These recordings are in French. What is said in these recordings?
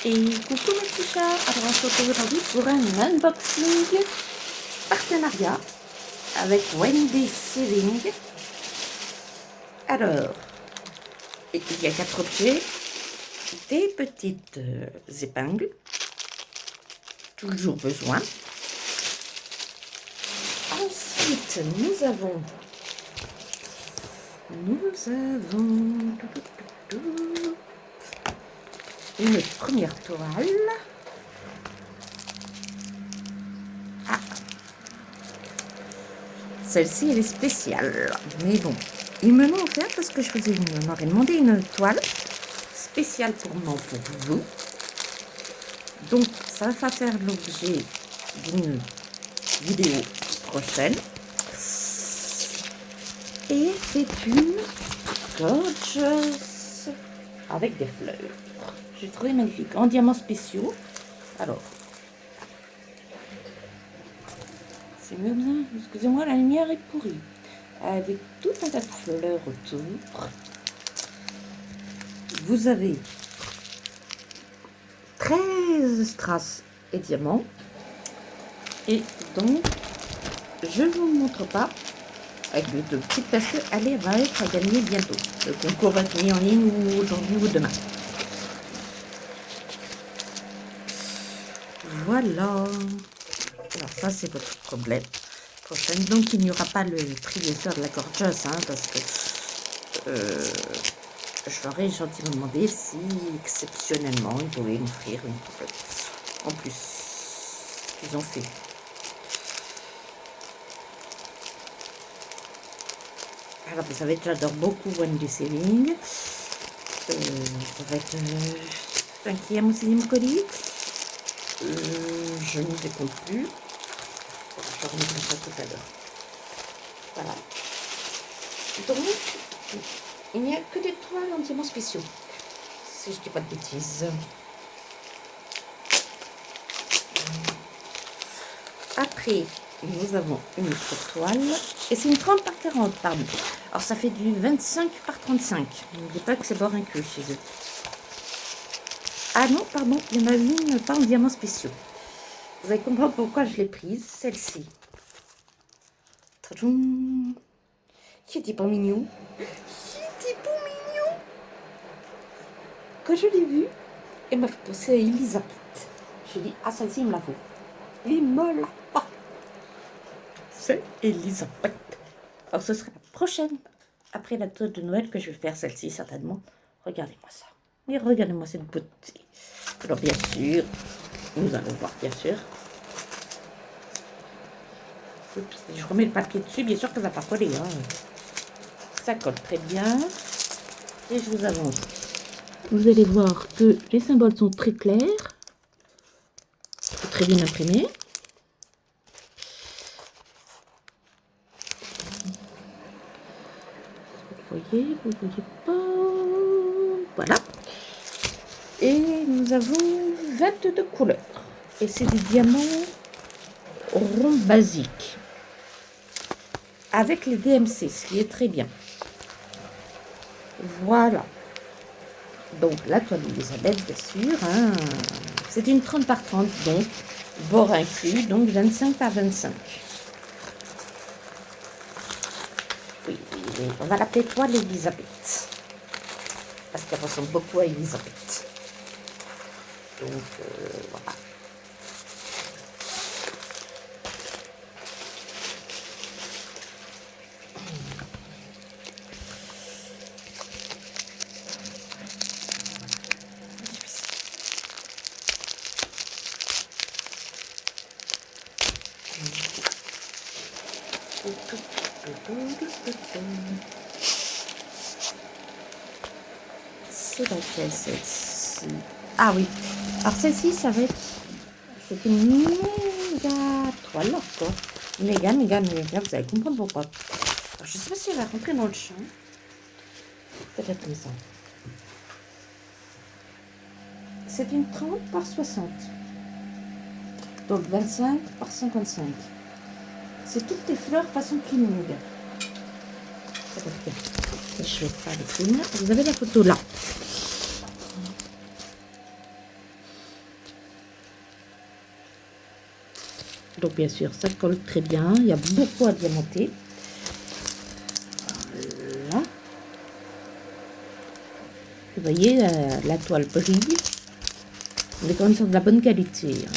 Et coucou mes petits chats, alors on se retrouve aujourd'hui pour un unboxing partenariat avec Wendy Saving. Alors, il y a 4 objets, des petites épingles, toujours besoin. Ensuite, nous avons une première toile. Ah, celle-ci elle est spéciale, mais bon, ils me l'ont offert parce que je m'aurais demandé une toile spéciale pour vous. Donc ça va faire l'objet d'une vidéo prochaine. Et c'est une gorgeous avec des fleurs. J'ai trouvé magnifique en diamants spéciaux. Alors, c'est mieux bien. Excusez-moi, la lumière est pourrie. Avec tout un tas de fleurs autour. Vous avez 13 strass et diamants. Et donc, je ne vous montre pas avec les deux petites parce qu'elle va être à gagner bientôt. Le concours va être mis en ligne ou aujourd'hui ou demain. Voilà. Alors ça c'est votre problème prochaine. Donc il n'y aura pas le prix bien sûr de la gorgeous, hein, parce que je leur ai gentiment demandé si exceptionnellement ils pouvaient m'offrir une coupe en plus. Ils ont fait. Alors vous savez que j'adore beaucoup Wendy Saving. Ça va être 5e ou 6e colis. Je ne décompte plus. Je remettrai ça tout à l'heure. Voilà. Donc, il n'y a que des toiles en diamants spéciaux. Si je ne dis pas de bêtises. Après, nous avons une autre toile. Et c'est une 30 par 40, pardon. Alors, ça fait du 25 par 35. N'oubliez pas que c'est bord inclus chez eux. Ah non, pardon, il y en a une pas en diamants spéciaux. Vous allez comprendre pourquoi je l'ai prise, celle-ci. Qui était pas mignon? Qui était pas mignon? Quand je l'ai vue, elle m'a fait penser à Elisabeth. J'ai dit, ah celle-ci, il me la faut. Il me l'a pas. C'est Elisabeth. Alors ce sera la prochaine, après la toile de Noël, que je vais faire celle-ci, certainement. Regardez-moi ça. Et regardez-moi cette beauté. Alors bien sûr, nous allons voir bien sûr. Oups, je remets le papier dessus, bien sûr que ça va pas coller. Hein. Ça colle très bien. Et je vous avance. Vous allez voir que les symboles sont très clairs. Très bien imprimés. Vous voyez pas. Voilà. Et nous avons 22 couleurs. Et c'est du diamant rond basique. Avec les DMC, ce qui est très bien. Voilà. Donc la toile d'Elisabeth, bien sûr. Hein. C'est une 30 par 30, donc bord inclus, donc 25 par 25. Oui, on va l'appeler toile Elisabeth. Parce qu'elle ressemble beaucoup à Elisabeth. Donc voilà. C'est laquelle celle-ci? Ah oui. Alors celle-ci, ça va être... C'est une méga toile encore. Méga. Vous allez comprendre pourquoi. Alors, je ne sais pas si elle va rentrer dans le champ. Peut-être comme ça. C'est une 30 par 60. Donc 25 par 55. C'est toutes les fleurs façon cleaning. Je vais faire le clean. Vous avez la photo là. Donc bien sûr, ça colle très bien. Il y a beaucoup à diamanter. Voilà. Vous voyez, la toile brille. On est quand même sur de la bonne qualité. Hein.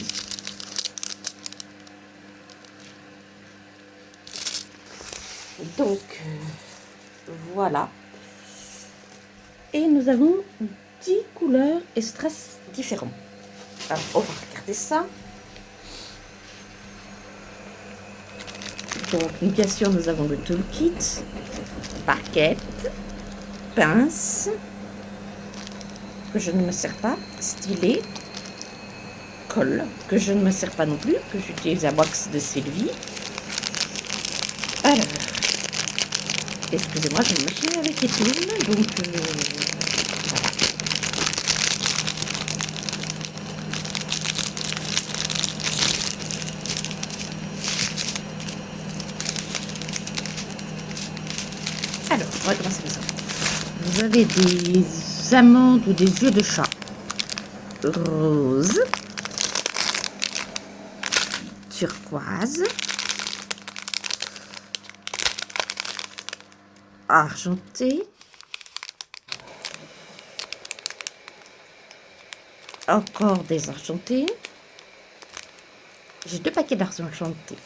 Donc, voilà. Et nous avons 10 couleurs et strass différents. Alors, on va regarder ça. Donc, bien sûr, nous avons le toolkit, barquette, pince, que je ne me sers pas, stylet, colle, que je ne me sers pas non plus, que j'utilise à wax de Sylvie. Alors, excusez-moi, j'ai une machine avec qui tourne, donc voilà. Alors, on va commencer par ça. Vous avez des amandes ou des yeux de chat rose, turquoise, argenté, encore des argentés. J'ai 2 paquets d'argentés.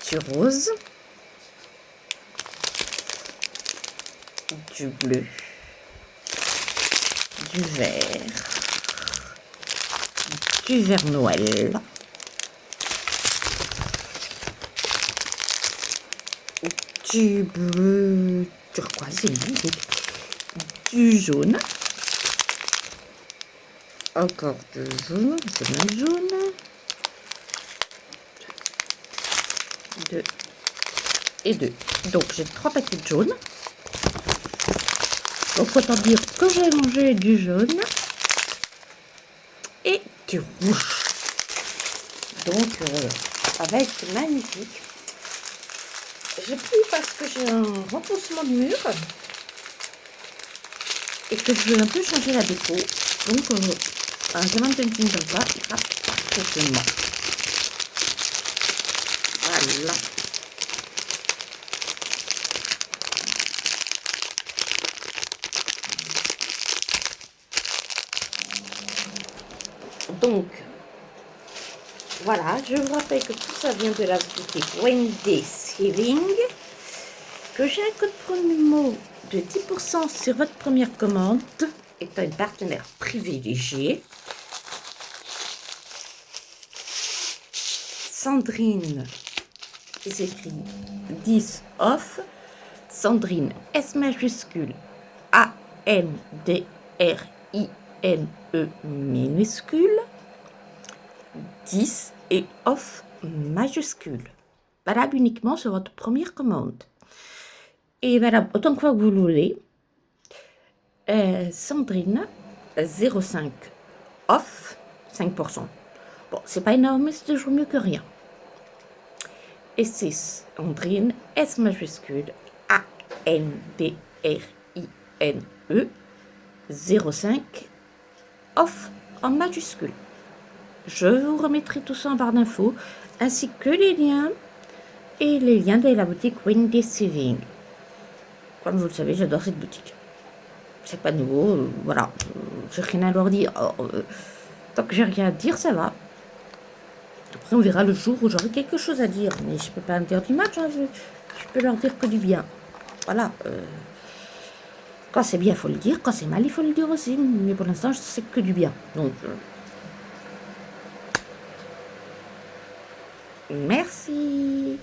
Du rose, du bleu, du vert Noël, du bleu turquoise, c'est magnifique, du jaune, encore de jaune, c'est même jaune, 2 et 2. Donc j'ai 3 paquets de jaune. Donc autant dire que j'ai mangé du jaune et du rouge. Donc ça va être magnifique. J'ai pris parce que j'ai un repoussement de mur et que je veux un peu changer la déco. Donc un diamant painting comme ça ira parfaitement. Voilà. Donc, voilà, je vous rappelle que tout ça vient de la boutique Wendy Sewing, que j'ai un code promo de 10% sur votre première commande, étant une partenaire privilégiée. Sandrine, qui s'écrit 10 off, Sandrine S majuscule ANDRINE minuscule 10 et off majuscule. Valable uniquement sur votre première commande. Et valable autant de fois que vous le voulez. Sandrine 0,5 off 5%. Bon, c'est pas énorme, mais c'est toujours mieux que rien. Et c'est Sandrine S majuscule ANDRINE 0,5 off en majuscule. Je vous remettrai tout ça en barre d'infos, ainsi que les liens et les liens de la boutique Wendy Sewing. Comme vous le savez, j'adore cette boutique. C'est pas nouveau, voilà. J'ai rien à leur dire. Tant que j'ai rien à dire, ça va. Après, on verra le jour où j'aurai quelque chose à dire. Mais je peux pas me dire du match, hein, je peux leur dire que du bien. Voilà. Quand c'est bien, il faut le dire. Quand c'est mal, il faut le dire aussi. Mais pour l'instant, je sais que du bien. Donc, merci.